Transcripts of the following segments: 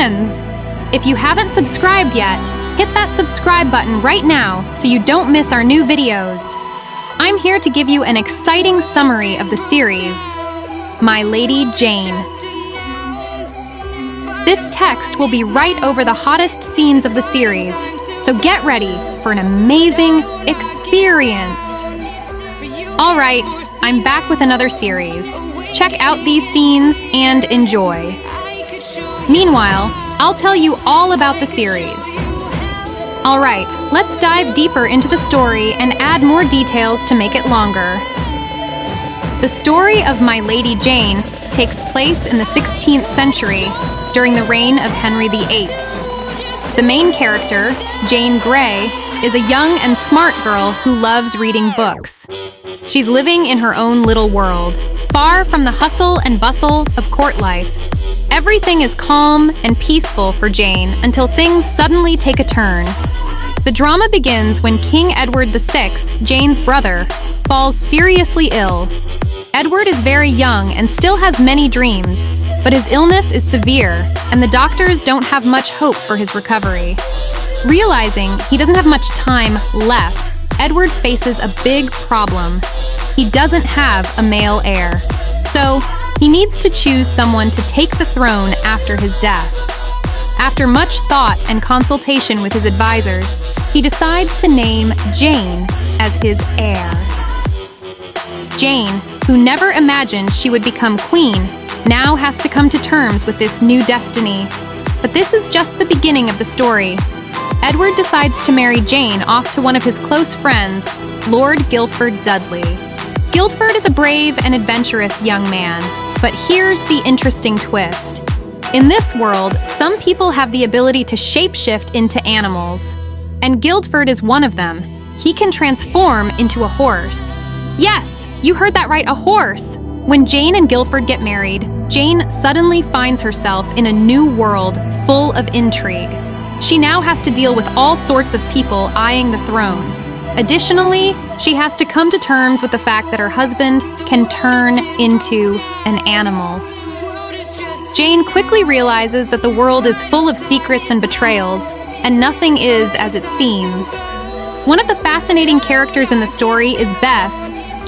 friends! If you haven't subscribed yet, hit that subscribe button right now so you don't miss our new videos. I'm here to give you an exciting summary of the series, My Lady Jane. This text will be right over the hottest scenes of the series, so get ready for an amazing experience. All right, I'm back with another series. Check out these scenes and enjoy. Meanwhile, I'll tell you all about the series. All right, let's dive deeper into the story and add more details to make it longer. The story of My Lady Jane takes place in the 16th century during the reign of Henry VIII. The main character, Jane Grey, is a young and smart girl who loves reading books. She's living in her own little world, far from the hustle and bustle of court life. Everything is calm and peaceful for Jane until things suddenly take a turn. The drama begins when King Edward VI, Jane's brother, falls seriously ill. Edward is very young and still has many dreams, but his illness is severe, and the doctors don't have much hope for his recovery. Realizing he doesn't have much time left, Edward faces a big problem. He doesn't have a male heir, so he needs to choose someone to take the throne after his death. After much thought and consultation with his advisors, he decides to name Jane as his heir. Jane, who never imagined she would become queen, now has to come to terms with this new destiny. But this is just the beginning of the story. Edward decides to marry Jane off to one of his close friends, Lord Guilford Dudley. Guilford is a brave and adventurous young man, but here's the interesting twist. In this world, some people have the ability to shapeshift into animals, and Guilford is one of them. He can transform into a horse. Yes, you heard that right, a horse! When Jane and Guilford get married, Jane suddenly finds herself in a new world full of intrigue. She now has to deal with all sorts of people eyeing the throne. Additionally, she has to come to terms with the fact that her husband can turn into an animal. Jane quickly realizes that the world is full of secrets and betrayals, and nothing is as it seems. One of the fascinating characters in the story is Bess,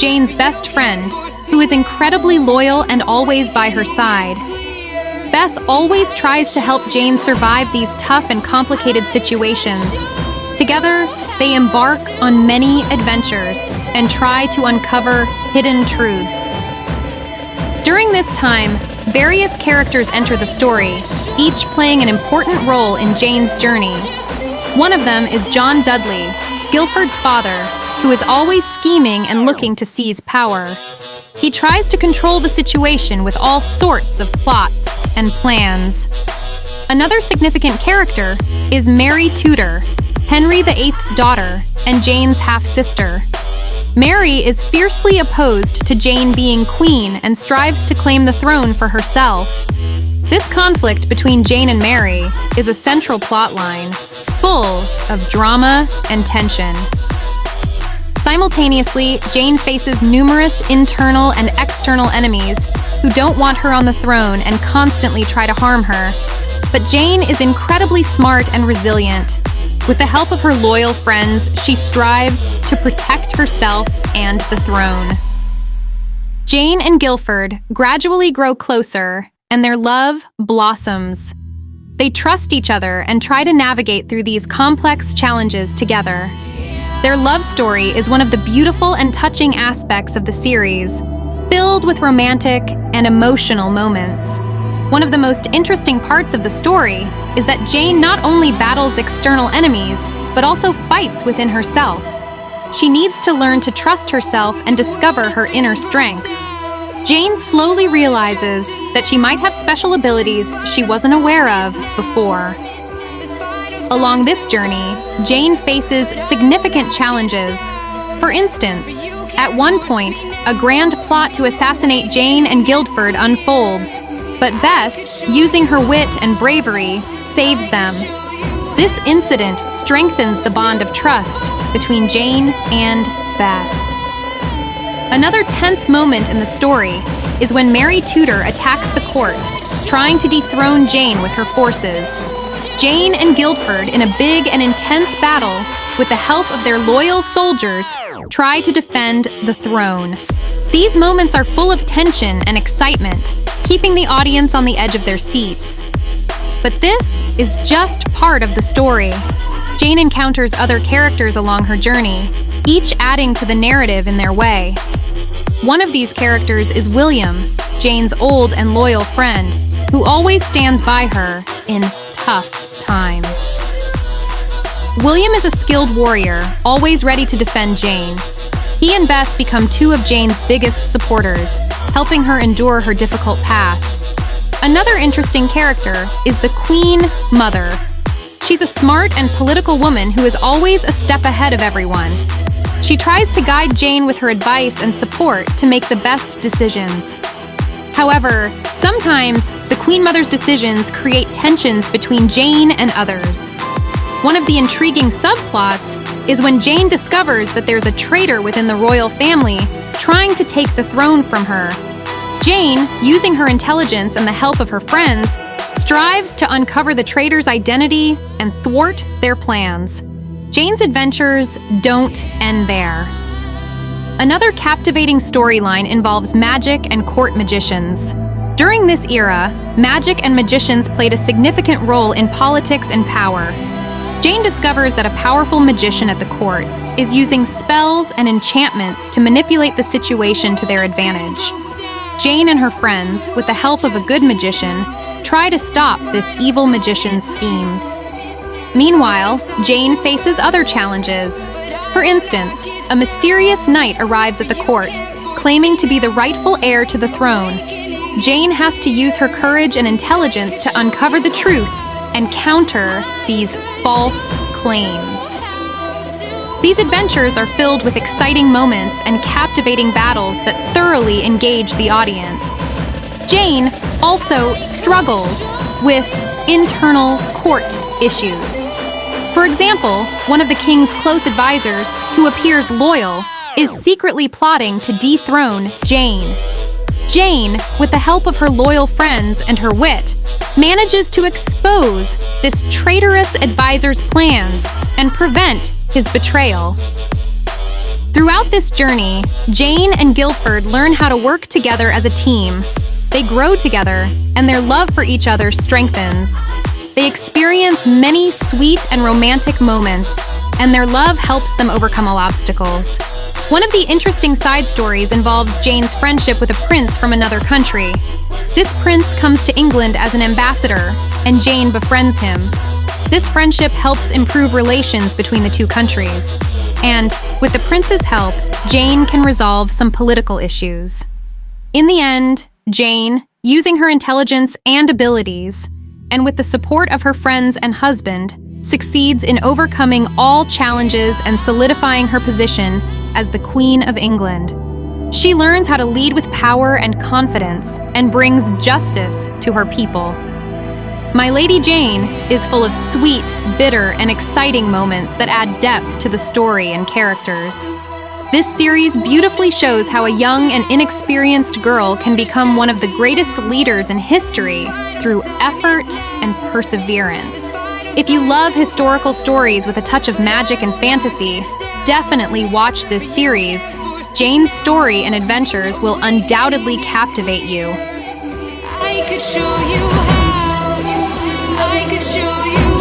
Jane's best friend, who is incredibly loyal and always by her side. Bess always tries to help Jane survive these tough and complicated situations. Together, they embark on many adventures and try to uncover hidden truths. During this time, various characters enter the story, each playing an important role in Jane's journey. One of them is John Dudley, Guilford's father, who is always scheming and looking to seize power. He tries to control the situation with all sorts of plots and plans. Another significant character is Mary Tudor, Henry VIII's daughter and Jane's half-sister. Mary is fiercely opposed to Jane being queen and strives to claim the throne for herself. This conflict between Jane and Mary is a central plotline, full of drama and tension. Simultaneously, Jane faces numerous internal and external enemies who don't want her on the throne and constantly try to harm her. But Jane is incredibly smart and resilient. With the help of her loyal friends, she strives to protect herself and the throne. Jane and Guilford gradually grow closer, and their love blossoms. They trust each other and try to navigate through these complex challenges together. Their love story is one of the beautiful and touching aspects of the series, filled with romantic and emotional moments. One of the most interesting parts of the story is that Jane not only battles external enemies, but also fights within herself. She needs to learn to trust herself and discover her inner strengths. Jane slowly realizes that she might have special abilities she wasn't aware of before. Along this journey, Jane faces significant challenges. For instance, at one point, a grand plot to assassinate Jane and Guilford unfolds, but Bess, using her wit and bravery, saves them. This incident strengthens the bond of trust between Jane and Bess. Another tense moment in the story is when Mary Tudor attacks the court. trying to dethrone Jane with her forces. Jane and Guildford, in a big and intense battle, with the help of their loyal soldiers, try to defend the throne. These moments are full of tension and excitement, keeping the audience on the edge of their seats. But this is just part of the story. Jane encounters other characters along her journey, each adding to the narrative in their way. One of these characters is William, Jane's old and loyal friend, who always stands by her in tough times. William is a skilled warrior, always ready to defend Jane. He and Bess become two of Jane's biggest supporters, helping her endure her difficult path. Another interesting character is the Queen Mother. She's a smart and political woman who is always a step ahead of everyone. She tries to guide Jane with her advice and support to make the best decisions. However, sometimes the Queen Mother's decisions create tensions between Jane and others. One of the intriguing subplots is when Jane discovers that there's a traitor within the royal family trying to take the throne from her. Jane, using her intelligence and the help of her friends, strives to uncover the traitor's identity and thwart their plans. Jane's adventures don't end there. Another captivating storyline involves magic and court magicians. During this era, magic and magicians played a significant role in politics and power. Jane discovers that a powerful magician at the court is using spells and enchantments to manipulate the situation to their advantage. Jane and her friends, with the help of a good magician, try to stop this evil magician's schemes. Meanwhile, Jane faces other challenges. For instance, a mysterious knight arrives at the court, claiming to be the rightful heir to the throne. Jane has to use her courage and intelligence to uncover the truth and counter these false claims. These adventures are filled with exciting moments and captivating battles that thoroughly engage the audience. Jane also struggles with internal court issues. For example, one of the king's close advisors, who appears loyal, is secretly plotting to dethrone Jane. Jane, with the help of her loyal friends and her wit, manages to expose this traitorous advisor's plans and prevent his betrayal. Throughout this journey, Jane and Guildford learn how to work together as a team. They grow together, and their love for each other strengthens. They experience many sweet and romantic moments, and their love helps them overcome all obstacles. One of the interesting side stories involves Jane's friendship with a prince from another country. This prince comes to England as an ambassador, and Jane befriends him. This friendship helps improve relations between the two countries. And, with the prince's help, Jane can resolve some political issues. In the end, Jane, using her intelligence and abilities, and with the support of her friends and husband, succeeds in overcoming all challenges and solidifying her position as the Queen of England. She learns how to lead with power and confidence and brings justice to her people. My Lady Jane is full of sweet, bitter, and exciting moments that add depth to the story and characters. This series beautifully shows how a young and inexperienced girl can become one of the greatest leaders in history through effort and perseverance. If you love historical stories with a touch of magic and fantasy, definitely watch this series. Jane's story and adventures will undoubtedly captivate you. I could show you how. I could show you